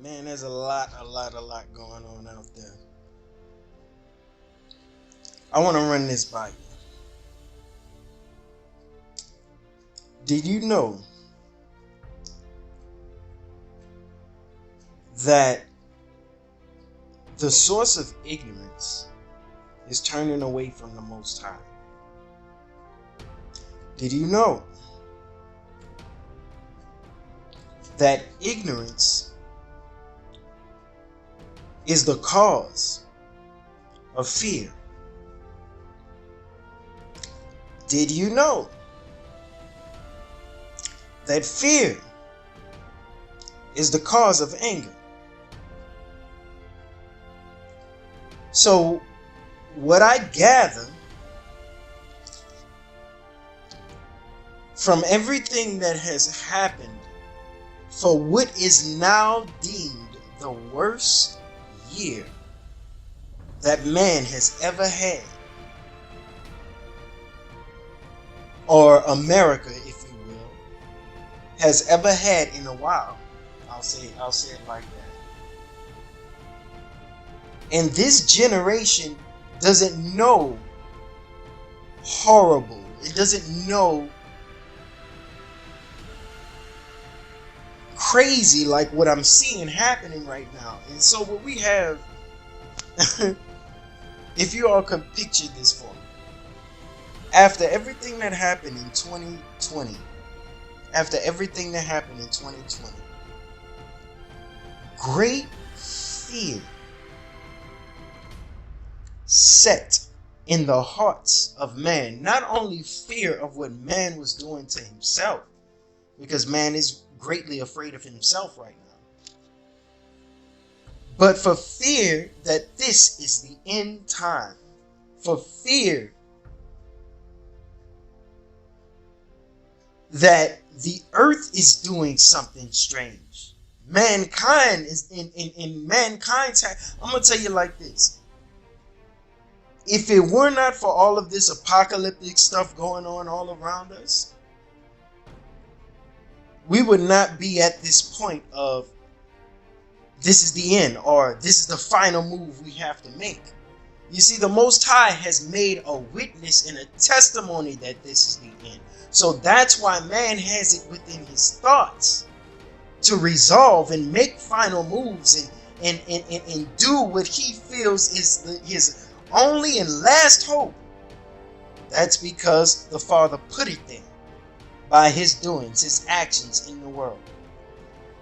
Man, there's a lot going on out there. I want to run this by you. Did you know that the source of ignorance is turning away from the Most High? Did you know that ignorance is the cause of fear? Did you know that fear is the cause of anger? So, what I gather from everything that has happened for what is now deemed the worst year that man has ever had, or America, if you will, has ever had in a while. I'll say it like that. And this generation doesn't know horrible. It doesn't know crazy like what I'm seeing happening right now. And so what we have, if you all can picture this for me, after everything that happened in 2020, great fear set in the hearts of man. Not only fear of what man was doing to himself, because man is greatly afraid of himself right now, but for fear that this is the end time, for fear that the earth is doing something strange. Mankind is in mankind's. I'm gonna tell you like this. If it were not for all of this apocalyptic stuff going on all around us, we would not be at this point of this is the end, or this is the final move we have to make. You see, the Most High has made a witness and a testimony that this is the end. So that's why man has it within his thoughts to resolve and make final moves and do what he feels is his only and last hope. That's because the Father put it there by his doings, his actions in the world.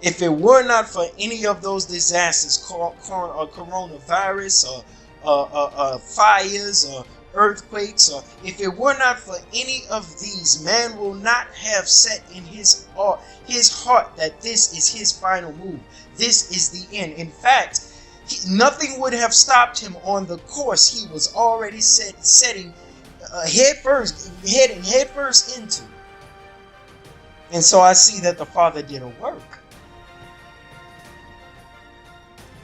If it were not for any of those disasters, coronavirus or fires or earthquakes, or if it were not for any of these, man will not have set in his heart that this is his final move. This is the end. In fact, nothing would have stopped him on the course he was already heading headfirst into. And so I see that the Father did a work.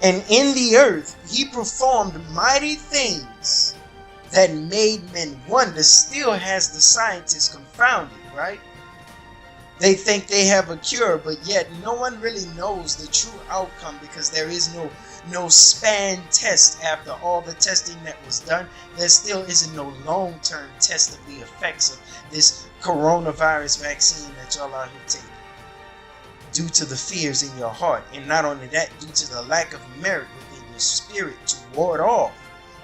And in the earth, he performed mighty things that made men wonder. Still has the scientists confounded, right? They think they have a cure, but yet no one really knows the true outcome, because there is no span test after all the testing that was done. There still isn't no long-term test of the effects of this coronavirus vaccine that y'all out here taking, due to the fears in your heart. And not only that, due to the lack of merit within your spirit to ward off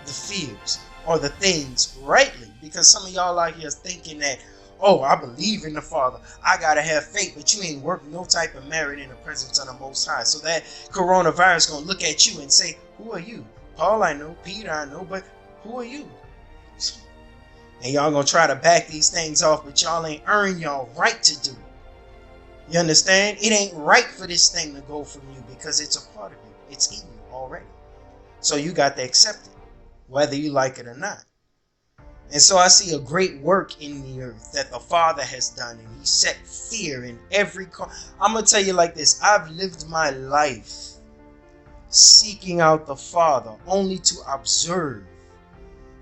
the fears or the things rightly. Because some of y'all out here thinking that, oh, I believe in the Father, I gotta have faith, but you ain't working no type of merit in the presence of the Most High. So that coronavirus gonna look at you and say, who are you? Paul I know, Peter I know, but who are you? And y'all gonna try to back these things off, but y'all ain't earned y'all right to do it. You understand? It ain't right for this thing to go from you, because it's a part of you. It's in you already. So you got to accept it, whether you like it or not. And so I see a great work in the earth that the Father has done, and he set fear in every I'm going to tell you like this. I've lived my life seeking out the Father only to observe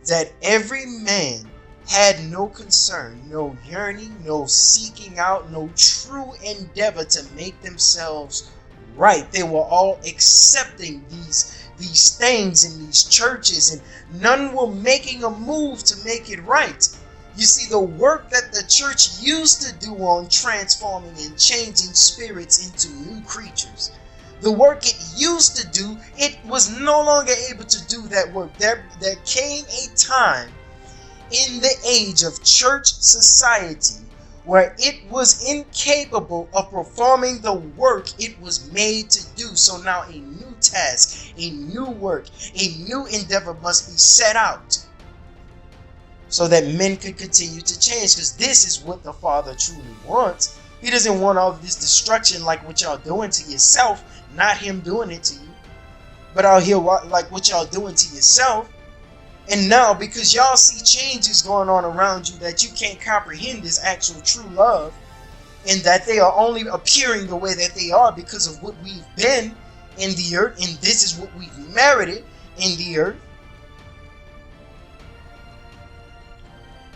that every man had no concern, no yearning, no seeking out, no true endeavor to make themselves right. They were all accepting these things in these churches, and none were making a move to make it right. You see, the work that the church used to do on transforming and changing spirits into new creatures, the work it used to do, it was no longer able to do that work. There came a time in the age of church society where it was incapable of performing the work it was made to do. So now a new task, a new work, a new endeavor must be set out so that men could continue to change, because this is what the Father truly wants. He doesn't want all of this destruction like what y'all doing to yourself, not him doing it to you, but out here like what y'all doing to yourself. And now, because y'all see changes going on around you that you can't comprehend this actual true love, and that they are only appearing the way that they are because of what we've been in the earth, and this is what we've merited in the earth.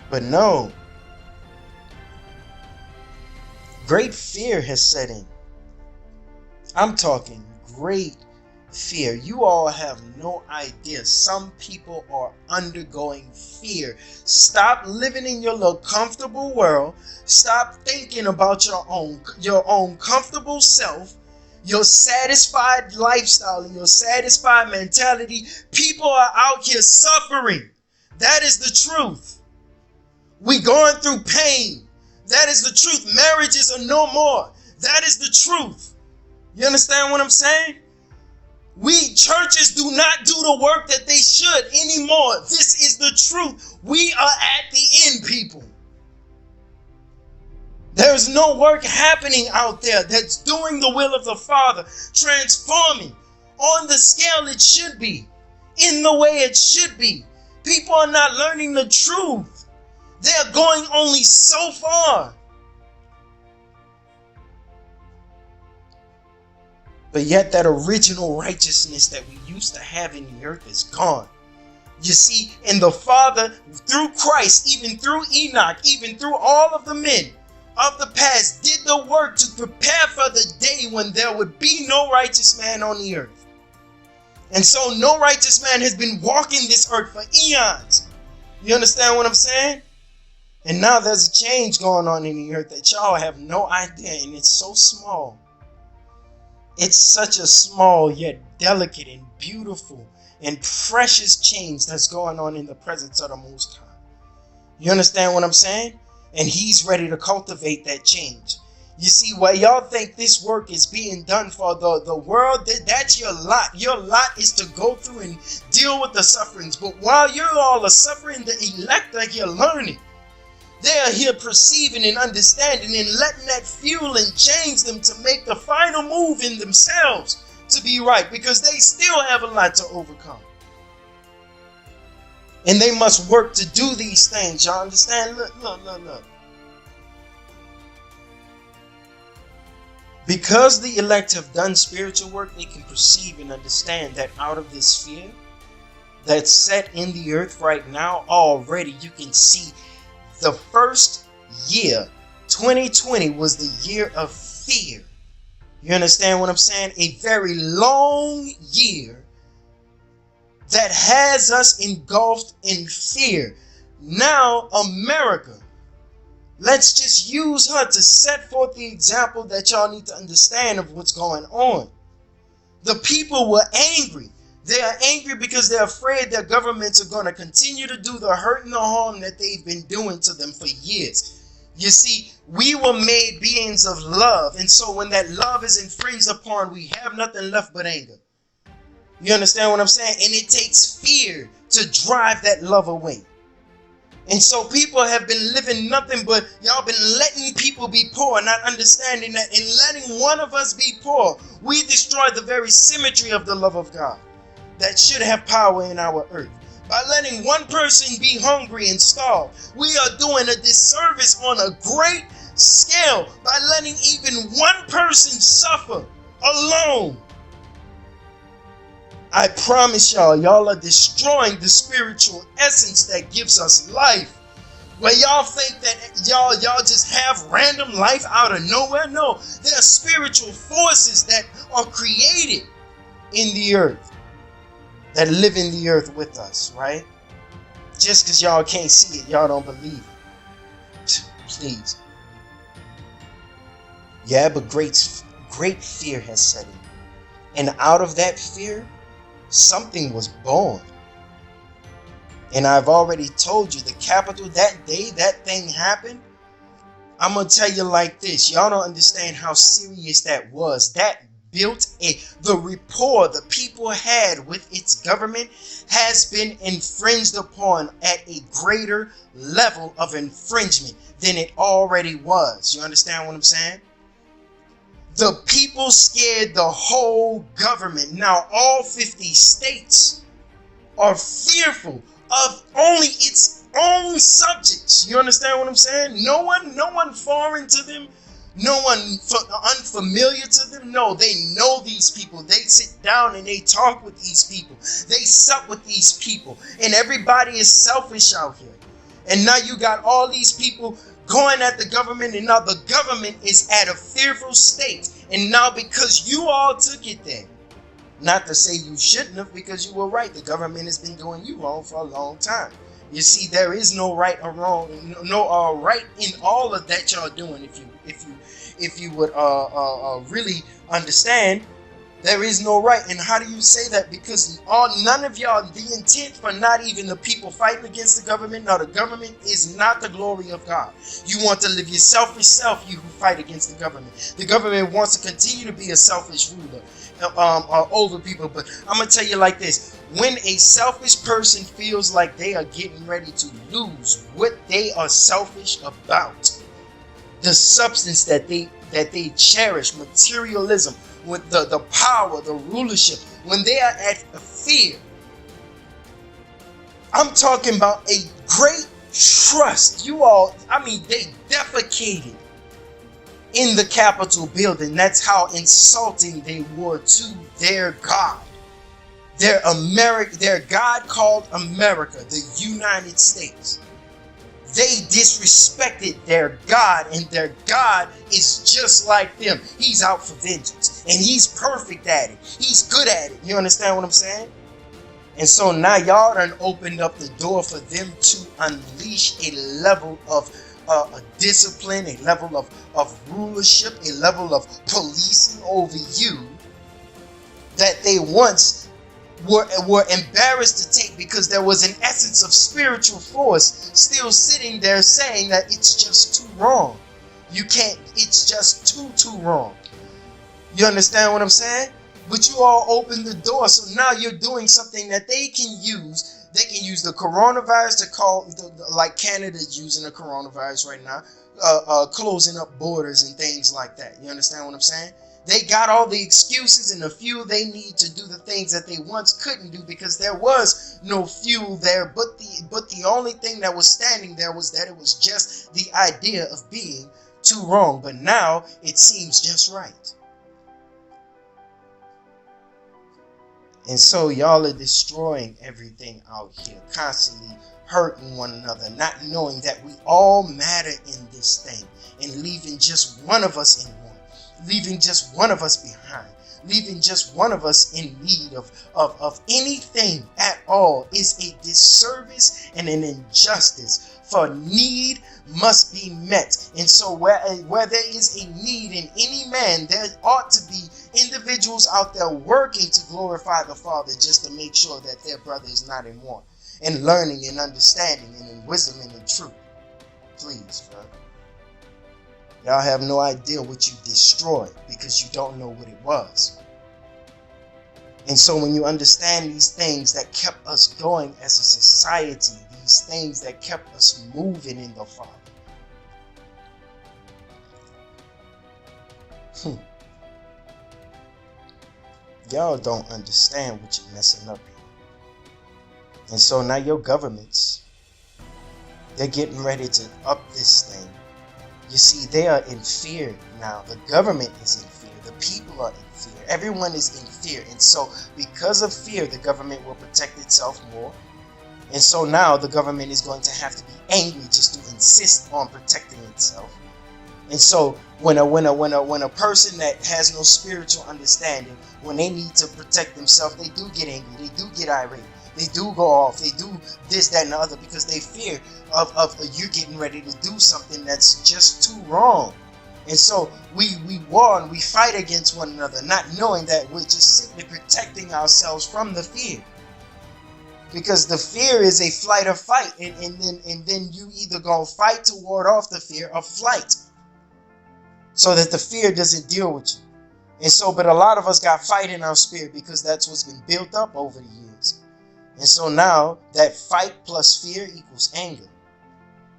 But no, great fear has set in. I'm talking great fear. You all have no idea. Some people are undergoing fear. Stop living in your little comfortable world. Stop thinking about your own comfortable self, your satisfied lifestyle, and your satisfied mentality. People are out here suffering. That is the truth. We going through pain. That is the truth. Marriages are no more. That is the truth. You understand what I'm saying? We churches do not do the work that they should anymore. This is the truth. We are at the end, people. There's no work happening out there that's doing the will of the Father, transforming on the scale it should be, in the way it should be. People are not learning the truth. They're going only so far. But yet that original righteousness that we used to have in the earth is gone. You see, and the Father, through Christ, even through Enoch, even through all of the men of the past, did the work to prepare for the day when there would be no righteous man on the earth. And so no righteous man has been walking this earth for eons. You understand what I'm saying? And now there's a change going on in the earth that y'all have no idea, and it's so small. It's such a small yet delicate and beautiful and precious change that's going on in the presence of the Most High. You understand what I'm saying? And he's ready to cultivate that change. You see, while y'all think this work is being done for the world, that's your lot. Your lot is to go through and deal with the sufferings. But while you all are suffering, the elect are here learning. They are here perceiving and understanding and letting that fuel and change them to make the final move in themselves to be right, because they still have a lot to overcome. And they must work to do these things. Y'all understand? Look. Because the elect have done spiritual work, they can perceive and understand that out of this fear that's set in the earth right now, already you can see the first year, 2020, was the year of fear. You understand what I'm saying? A very long year that has us engulfed in fear. Now, America, let's just use her to set forth the example that y'all need to understand of what's going on. The people were angry. They are angry because they're afraid their governments are going to continue to do the hurt and the harm that they've been doing to them for years. You see, we were made beings of love. And so when that love is infringed upon, we have nothing left but anger. You understand what I'm saying? And it takes fear to drive that love away. And so people have been living nothing but, y'all been letting people be poor, not understanding that in letting one of us be poor, we destroy the very symmetry of the love of God that should have power in our earth. By letting one person be hungry and starve, we are doing a disservice on a great scale by letting even one person suffer alone. I promise y'all are destroying the spiritual essence that gives us life. Where y'all think that y'all just have random life out of nowhere. No, there are spiritual forces that are created in the earth, that live in the earth with us, right? Just because y'all can't see it, y'all don't believe it. Please. Yeah, but great fear has set in. And out of that fear, something was born. And I've already told you, the Capitol, that day that thing happened, I'm going to tell you like this. Y'all don't understand how serious that was. That built the rapport the people had with its government has been infringed upon at a greater level of infringement than it already was. You understand what I'm saying? The people scared the whole government. Now all 50 states are fearful of only its own subjects. You understand what I'm saying? No one foreign to them, no one unfamiliar to them. No, they know these people. They sit down and they talk with these people. They sup with these people. And everybody is selfish out here. And now you got all these people going at the government, and now the government is at a fearful state. And now because you all took it there, not to say you shouldn't have, because you were right. The government has been doing you wrong for a long time. You see, there is no right or wrong, no right in all of that y'all doing. If you would really understand, there is no right. And how do you say that? Because none of y'all, the intent for not even the people fighting against the government, no, the government is not the glory of God. You want to live your selfish self, you who fight against the government. The government wants to continue to be a selfish ruler over people. But I'm going to tell you like this. When a selfish person feels like they are getting ready to lose what they are selfish about, the substance that they cherish, materialism, with the power, the rulership, when they are at fear, I'm talking about a great trust. You all, I mean, they defecated in the Capitol building. That's how insulting they were to their God. Their God called America, the United States. They disrespected their God, and their God is just like them. He's out for vengeance, and he's perfect at it. He's good at it. You understand what I'm saying? And so now y'all done opened up the door for them to unleash a level of discipline, a level of rulership, a level of policing over you that they once were embarrassed to take, because there was an essence of spiritual force still sitting there saying that it's just too wrong. You can't, it's just too wrong. You understand what I'm saying? But you all opened the door, so now you're doing something that they can use. They can use the coronavirus to call, like Canada's using the coronavirus right now, closing up borders and things like that. You understand what I'm saying? They got all the excuses and the fuel they need to do the things that they once couldn't do, because there was no fuel there. But the only thing that was standing there was that it was just the idea of being too wrong. But now it seems just right. And so y'all are destroying everything out here, constantly hurting one another, not knowing that we all matter in this thing, and leaving just one of us in want, leaving just one of us behind, leaving just one of us in need of anything at all is a disservice and an injustice. For need must be met. And so where there is a need in any man, there ought to be individuals out there working to glorify the Father, just to make sure that their brother is not in want, and learning and understanding and in wisdom and in truth. Please, bro. Y'all have no idea what you destroyed because you don't know what it was. And so when you understand these things that kept us going as a society, these things that kept us moving in the Father, y'all don't understand what you're messing up here. And so now your governments, they're getting ready to up this thing. You see, they are in fear now. The government is in fear. The people are in fear. Everyone is in fear. And so because of fear, the government will protect itself more. And so now the government is going to have to be angry just to insist on protecting itself. And so when a person that has no spiritual understanding, when they need to protect themselves, they do get angry, they do get irate, they do go off, they do this, that, and the other, because they fear of you getting ready to do something that's just too wrong. And so we war and we fight against one another, not knowing that we're just simply protecting ourselves from the fear. Because the fear is a flight or fight, and then you either gonna fight to ward off the fear or flight, so that the fear doesn't deal with you. And so, but a lot of us got fight in our spirit because that's what's been built up over the years. And so now that fight plus fear equals anger.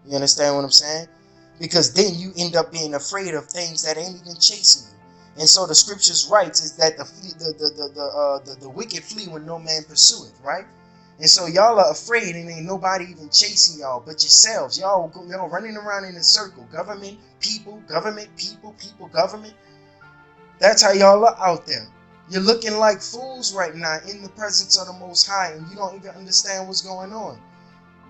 You understand what I'm saying? Because then you end up being afraid of things that ain't even chasing you. And so the scriptures writes is that the wicked flee when no man pursueth, right? And so y'all are afraid and ain't nobody even chasing y'all but yourselves. Y'all running around in a circle. Government, people, government. That's how y'all are out there. You're looking like fools right now in the presence of the Most High, and you don't even understand what's going on.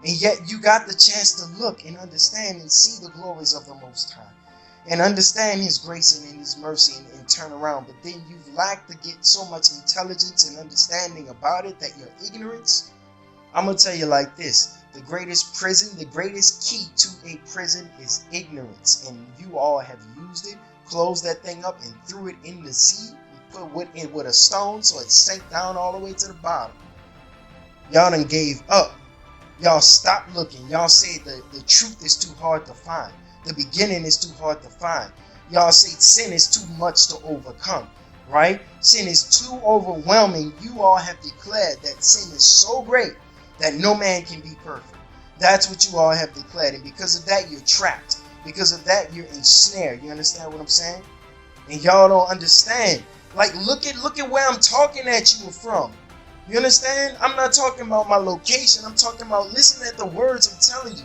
And yet you got the chance to look and understand and see the glories of the Most High and understand His grace and His mercy and turn around. But then you've lacked to get so much intelligence and understanding about it that your ignorance. I'm going to tell you like this. The greatest prison, the greatest key to a prison is ignorance. And you all have used it, closed that thing up and threw it in the sea, and put it with a stone so it sank down all the way to the bottom. Y'all done gave up. Y'all stopped looking. Y'all say the truth is too hard to find. The beginning is too hard to find. Y'all say sin is too much to overcome, right? Sin is too overwhelming. You all have declared that sin is so great that no man can be perfect. That's what you all have declared. And because of that, you're trapped. Because of that, you're ensnared. You understand what I'm saying? And y'all don't understand. Like, look at where I'm talking at you from. You understand? I'm not talking about my location. I'm talking about listen at the words I'm telling you.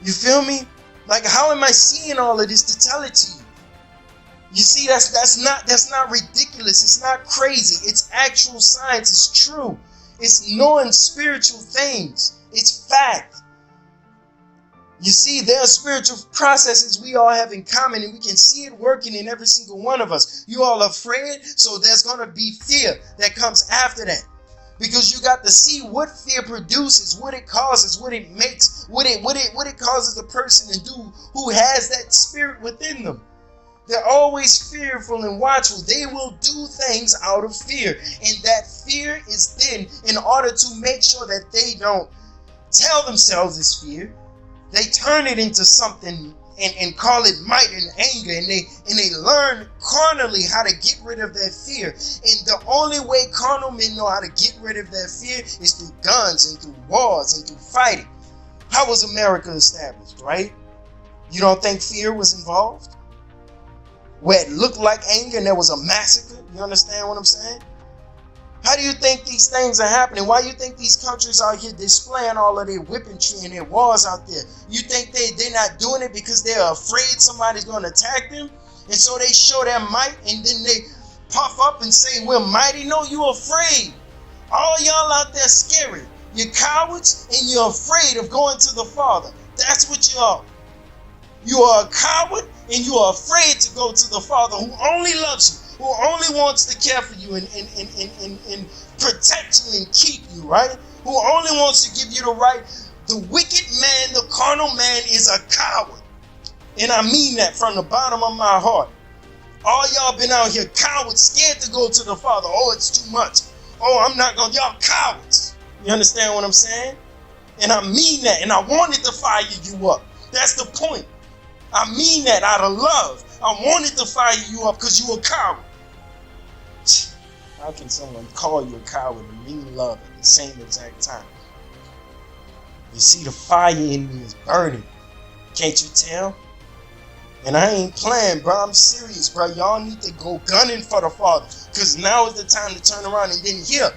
You feel me? Like, how am I seeing all of this to tell it to you? You see, that's not ridiculous. It's not crazy. It's actual science. It's true. It's knowing spiritual things. It's fact. You see, there are spiritual processes we all have in common, and we can see it working in every single one of us. You all are afraid, so there's going to be fear that comes after that. Because you got to see what fear produces, what it causes, what it makes, what it causes a person to do who has that spirit within them. They're always fearful and watchful. They will do things out of fear. And that fear is then, in order to make sure that they don't tell themselves it's fear, they turn it into something and call it might and anger. And they learn carnally how to get rid of that fear. And the only way carnal men know how to get rid of that fear is through guns and through wars and through fighting. How was America established, right? You don't think fear was involved? Where it looked like anger and there was a massacre? You understand what I'm saying? How do you think these things are happening? Why do you think these countries out here displaying all of their weaponry and their wars out there? You think they're not doing it because they're afraid somebody's going to attack them? And so they show their might and then they puff up and say, we're mighty. No, you're afraid. All y'all out there scary. You're cowards and you're afraid of going to the Father. That's what you are. You are a coward and you are afraid to go to the Father who only loves you, who only wants to care for you and protect you and keep you, right? Who only wants to give you the right. The wicked man, the carnal man is a coward. And I mean that from the bottom of my heart. All y'all been out here cowards, scared to go to the Father. Oh, it's too much. Oh, I'm not going to. Y'all cowards. You understand what I'm saying? And I mean that. And I wanted to fire you up. That's the point. I mean that out of love. I wanted to fire you up because you a coward. How can someone call you a coward and mean love at the same exact time? You see, the fire in me is burning. Can't you tell? And I ain't playing, bro. I'm serious, bro. Y'all need to go gunning for the Father, because now is the time to turn around. And then here,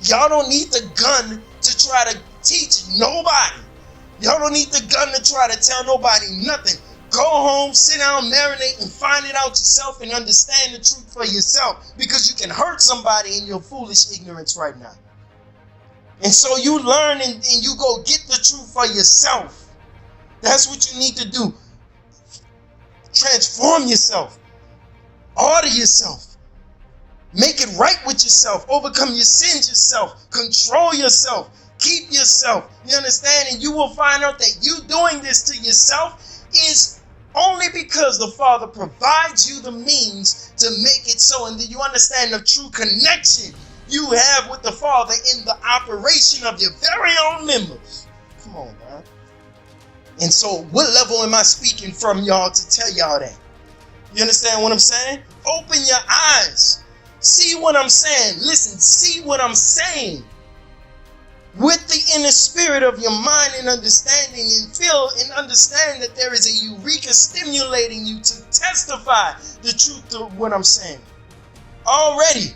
y'all don't need the gun to try to teach nobody. Y'all don't need the gun to try to tell nobody nothing. Go home, sit down, marinate, and find it out yourself and understand the truth for yourself, because you can hurt somebody in your foolish ignorance right now. And so you learn and you go get the truth for yourself. That's what you need to do. Transform yourself. Order yourself. Make it right with yourself. Overcome your sins yourself. Control yourself. Keep yourself. You understand? And you will find out that you doing this to yourself is only because the Father provides you the means to make it so. And then you understand the true connection you have with the Father in the operation of your very own members. Come on, man. And so what level am I speaking from, y'all, to tell y'all that? You understand what I'm saying? Open your eyes. See what I'm saying. Listen, see what I'm saying. With the inner spirit of your mind and understanding, and feel and understand that there is a eureka stimulating you to testify the truth of what I'm saying. Already,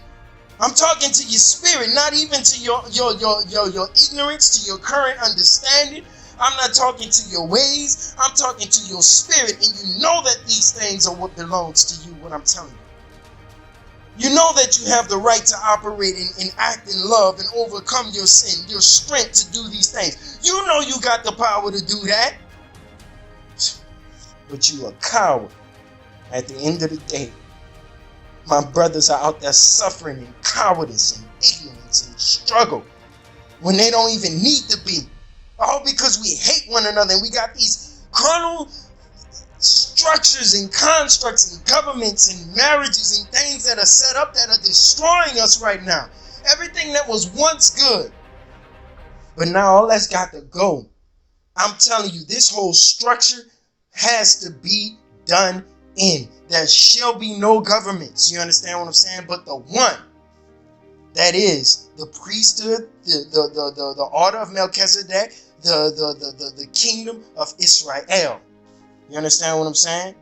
I'm talking to your spirit, not even to your ignorance, to your current understanding. I'm not talking to your ways. I'm talking to your spirit, and you know that these things are what belongs to you, what I'm telling you. You know that you have the right to operate and act in love and overcome your sin, your strength to do these things. You know you got the power to do that. But you are a coward. At the end of the day, my brothers are out there suffering in cowardice and ignorance and struggle when they don't even need to be. All because we hate one another and we got these carnal structures and constructs and governments and marriages and things that are set up that are destroying us right now. Everything that was once good, but now all that's got to go. I'm telling you, this whole structure has to be done in. There shall be no governments, you understand what I'm saying, but the one that is the priesthood, the order of Melchizedek, the kingdom of Israel. You understand what I'm saying?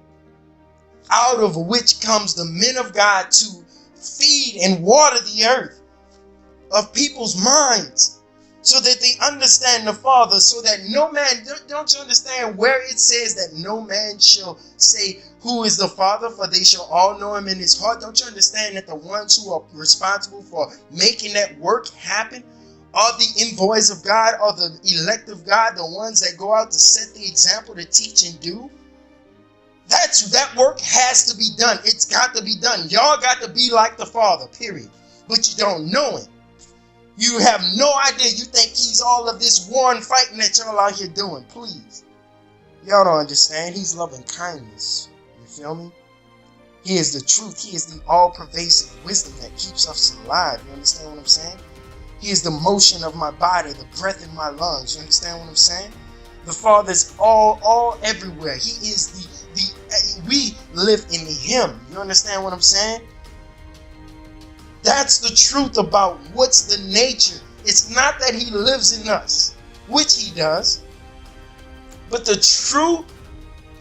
Out of which comes the men of God to feed and water the earth of people's minds so that they understand the Father, so that no man, don't you understand where it says that no man shall say who is the Father, for they shall all know him in his heart? Don't you understand that the ones who are responsible for making that work happen are the envoys of God, are the elect of God, the ones that go out to set the example, to teach and do? That work has to be done. It's got to be done. Y'all got to be like the Father, period. But you don't know him. You have no idea. You think he's all of this war and fighting that y'all out here doing. Please. Y'all don't understand. He's loving kindness. You feel me? He is the truth. He is the all-pervasive wisdom that keeps us alive. You understand what I'm saying? He is the motion of my body, the breath in my lungs. You understand what I'm saying? The Father's all everywhere. He is we live in him. You understand what I'm saying? That's the truth about what's the nature. It's not that he lives in us, which he does. But the true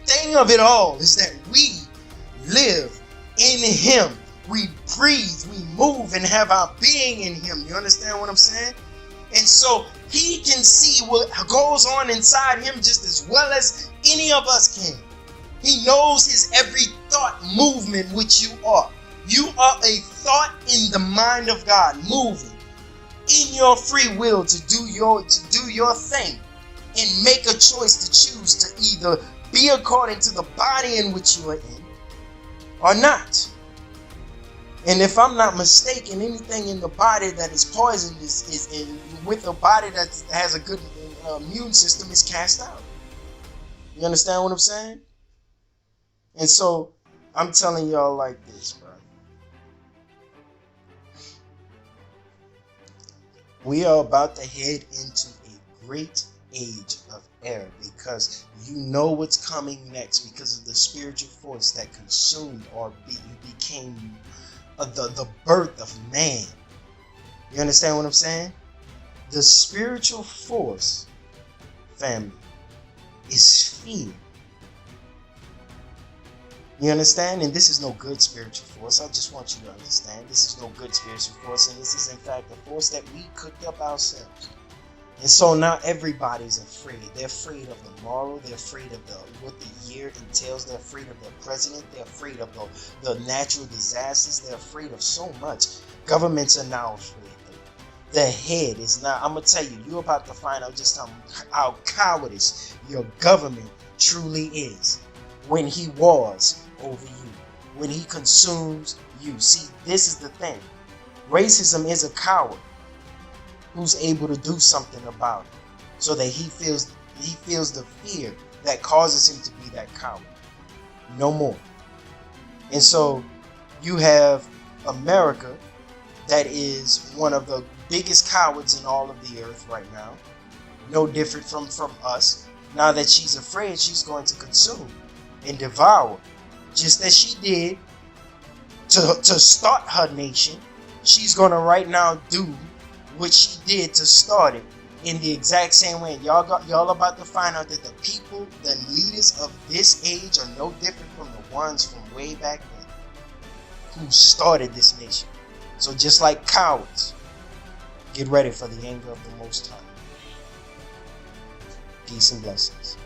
thing of it all is that we live in him. We breathe, we move, and have our being in him. You understand what I'm saying? And so he can see what goes on inside him just as well as any of us can. He knows his every thought movement, which you are. You are a thought in the mind of God, moving in your free will to do your thing, and make a choice to choose to either be according to the body in which you are in or not. And if I'm not mistaken, anything in the body that is poisoned is with a body that has a good immune system is cast out. You understand what I'm saying? And so I'm telling y'all like this, bro. We are about to head into a great age of error because you know what's coming next because of the spiritual force that consumed or became the birth of man. You understand what I'm saying? The spiritual force, family, is fear. You understand? And this is no good spiritual force. I just want you to understand. This is no good spiritual force. And this is, in fact, a force that we cooked up ourselves. And so now everybody's afraid. They're afraid of the moral. They're afraid of what the year entails. They're afraid of their president. They're afraid of the natural disasters. They're afraid of so much. Governments are now afraid. The head is not. I'm gonna tell you, you're about to find out just how cowardice your government truly is when he wars over you, when he consumes you. See, this is the thing. Racism is a coward who's able to do something about it, so that he feels the fear that causes him to be that coward. No more. And so you have America, that is one of the biggest cowards in all of the earth right now. No different from us. Now that she's afraid, she's going to consume and devour, just as she did to start her nation. She's going to right now do what she did to start it in the exact same way. Y'all about to find out that the people, the leaders of this age, are no different from the ones from way back then who started this nation. So just like cowards, get ready for the anger of the Most High. Peace and blessings.